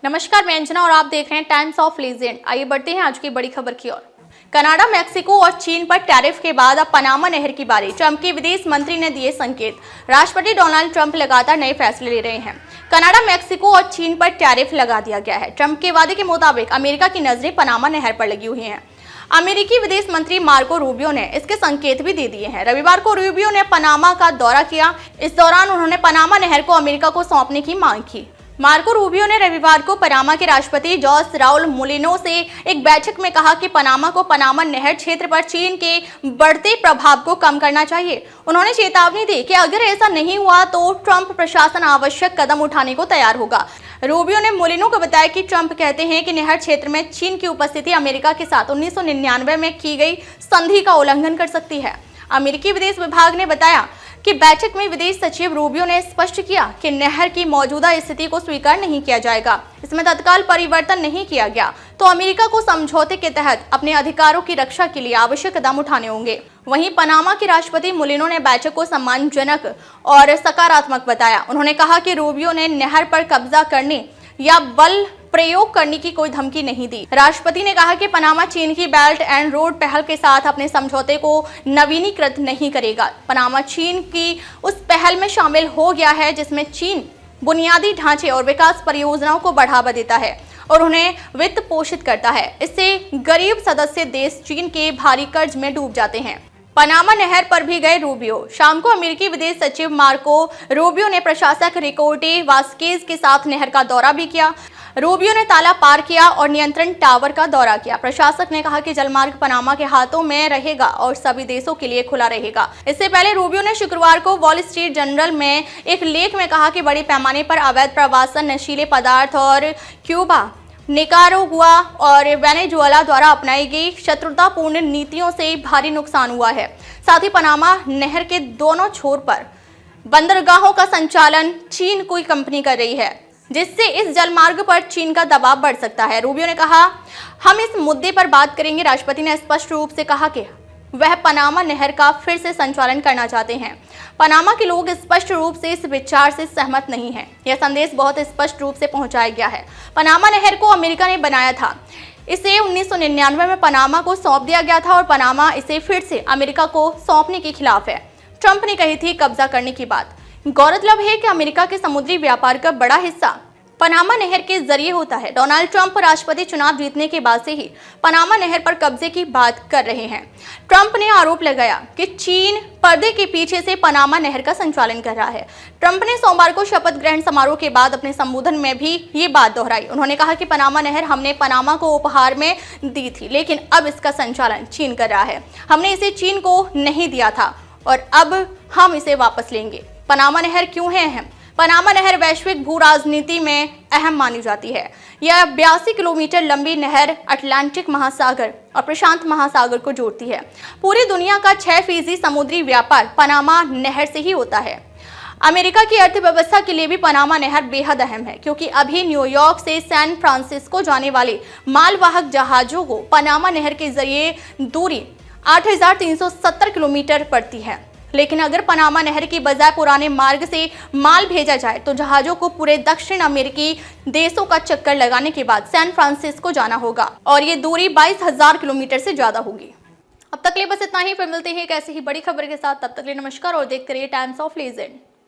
नमस्कार, मैं अंजना और आप देख रहे हैं टाइम्स ऑफ लीजेंड। आइए बढ़ते हैं आज की बड़ी खबर की ओर। कनाडा, मैक्सिको और चीन पर टैरिफ के बाद अब पनामा नहर की बारी। ट्रंप के विदेश मंत्री ने दिए संकेत। राष्ट्रपति डोनाल्ड ट्रंप लगातार नए फैसले ले रहे हैं। कनाडा, मैक्सिको और चीन पर टैरिफ लगा दिया गया है। ट्रंप के वादे के मुताबिक अमेरिका की नजरें पनामा नहर पर लगी हुई हैं। अमेरिकी विदेश मंत्री मार्को रूबियो ने इसके संकेत भी दे दिए हैं। रविवार को रूबियो ने पनामा का दौरा किया। इस दौरान उन्होंने पनामा नहर को अमेरिका को सौंपने की मांग की। मार्को रूबियो ने रविवार को पनामा के राष्ट्रपति जोस राउल मुलिनो से एक बैठक में कहा कि पनामा को पनामा नहर क्षेत्र पर चीन के बढ़ते प्रभाव को कम करना चाहिए। उन्होंने चेतावनी दी कि अगर ऐसा नहीं हुआ तो ट्रंप प्रशासन आवश्यक कदम उठाने को तैयार होगा। रूबियो ने मुलिनो को बताया कि ट्रंप कहते हैं कि नहर क्षेत्र में चीन की उपस्थिति अमेरिका के साथ 1999 में की गई संधि का उल्लंघन कर सकती है। अमेरिकी विदेश विभाग ने बताया कि बैठक में विदेश सचिव रूबियो ने स्पष्ट किया कि नहर की मौजूदा स्थिति को स्वीकार नहीं किया जाएगा। इसमें तत्काल परिवर्तन नहीं किया गया तो अमेरिका को समझौते के तहत अपने अधिकारों की रक्षा के लिए आवश्यक कदम उठाने होंगे। वहीं पनामा के राष्ट्रपति मुलिनो ने बैठक को सम्मानजनक और सकारात्मक बताया। उन्होंने कहा कि रूबियो ने नहर पर कब्जा करने या बल प्रयोग करने की कोई धमकी नहीं दी। राष्ट्रपति ने कहा कि पनामा चीन की बेल्ट एंड रोड पहल के साथ अपने समझौते को नवीनीकृत नहीं करेगा। पनामा चीन की उस पहल में शामिल हो गया है जिसमें चीन बुनियादी ढांचे और विकास परियोजनाओं को बढ़ावा देता है और उन्हें वित्त पोषित करता है। इससे गरीब सदस्य देश चीन के भारी कर्ज में डूब जाते हैं। पनामा नहर पर भी गए रूबियो। शाम को अमेरिकी विदेश सचिव मार्को रूबियो ने प्रशासक रिकोर्टे वास्केज के साथ नहर का दौरा भी किया। रूबियो ने ताला पार किया और नियंत्रण टावर का दौरा किया। प्रशासक ने कहा कि जलमार्ग पनामा के हाथों में रहेगा और सभी देशों के लिए खुला रहेगा। इससे पहले रूबियो ने शुक्रवार को वॉल स्ट्रीट जर्नल में एक लेख में कहा कि बड़े पैमाने पर अवैध प्रवासन, नशीले पदार्थ और क्यूबा, निकारागुआ और वेनेजुएला द्वारा अपनाई गई शत्रुतापूर्ण नीतियों से भारी नुकसान हुआ है। साथ ही पनामा नहर के दोनों छोर पर बंदरगाहों का संचालन चीन कोई कंपनी कर रही है, जिससे इस जलमार्ग पर चीन का दबाव बढ़ सकता है। रूबियो ने कहा, हम इस मुद्दे पर बात करेंगे। राष्ट्रपति ने स्पष्ट रूप से कहा कि वह पनामा नहर का फिर से संचालन करना चाहते हैं। पनामा के लोग स्पष्ट रूप से इस विचार से सहमत नहीं हैं। यह संदेश बहुत स्पष्ट रूप से पहुंचाया गया है। पनामा नहर को अमेरिका ने बनाया था। इसे 1999 में पनामा को सौंप दिया गया था और पनामा इसे फिर से अमेरिका को सौंपने के खिलाफ है। ट्रंप ने कही थी कब्जा करने की बात। गौरतलब है कि अमेरिका के समुद्री व्यापार का बड़ा हिस्सा पनामा नहर के जरिए होता है। डोनाल्ड ट्रंप राष्ट्रपति चुनाव जीतने के बाद से ही पनामा नहर पर कब्जे की बात कर रहे हैं। ट्रंप ने आरोप लगाया कि चीन पर्दे के पीछे से पनामा नहर का संचालन कर रहा है। ट्रंप ने सोमवार को शपथ ग्रहण समारोह के बाद अपने संबोधन में भी ये बात दोहराई। उन्होंने कहा कि पनामा नहर हमने पनामा को उपहार में दी थी, लेकिन अब इसका संचालन चीन कर रहा है। हमने इसे चीन को नहीं दिया था और अब हम इसे वापस लेंगे। पनामा नहर क्यों है अहम? पनामा नहर वैश्विक भू राजनीति में अहम मानी जाती है। यह 82 किलोमीटर लंबी नहर अटलांटिक महासागर और प्रशांत महासागर को जोड़ती है। पूरी दुनिया का 6% समुद्री व्यापार पनामा नहर से ही होता है। अमेरिका की अर्थव्यवस्था के लिए भी पनामा नहर बेहद अहम है, क्योंकि अभी न्यूयॉर्क से सैन फ्रांसिस्को जाने वाले मालवाहक जहाजों को पनामा नहर के जरिए दूरी 8,370 किलोमीटर पड़ती है। लेकिन अगर पनामा नहर की बजाय पुराने मार्ग से माल भेजा जाए तो जहाजों को पूरे दक्षिण अमेरिकी देशों का चक्कर लगाने के बाद सैन फ्रांसिस्को जाना होगा और ये दूरी 22,000 किलोमीटर से ज्यादा होगी। अब तक के लिए बस इतना ही। फिर मिलते हैं एक ऐसी ही बड़ी खबर के साथ। तब तक के लिए नमस्कार और देखते रहिए टाइम्स ऑफ लीजेंड।